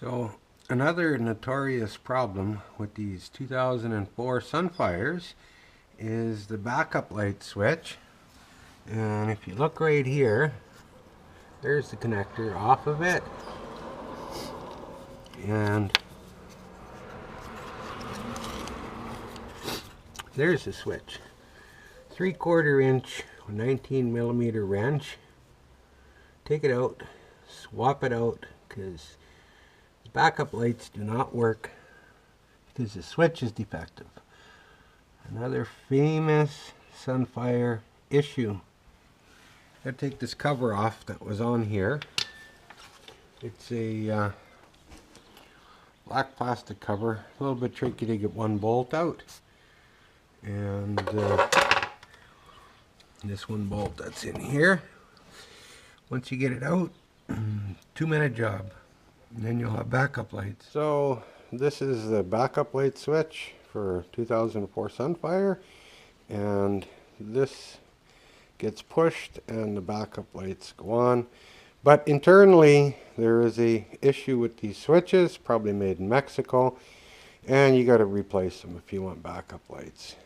So another notorious problem with these 2004 Sunfires is the backup light switch. And if you look right here, there's the connector off of it. And there's the switch. 3/4 inch 19 millimeter wrench. Take it out, swap it out, because the backup lights do not work because the switch is defective. Another famous Sunfire issue. Gotta take this cover off that was on here. It's a black plastic cover, a little bit tricky to get one bolt out. And this one bolt that's in here. Once you get it out, 2-minute job, and then you'll have backup lights. So this is the backup light switch for 2004 Sunfire, and this gets pushed and the backup lights go on. But internally there is a issue with these switches, probably made in Mexico, and you got to replace them if you want backup lights.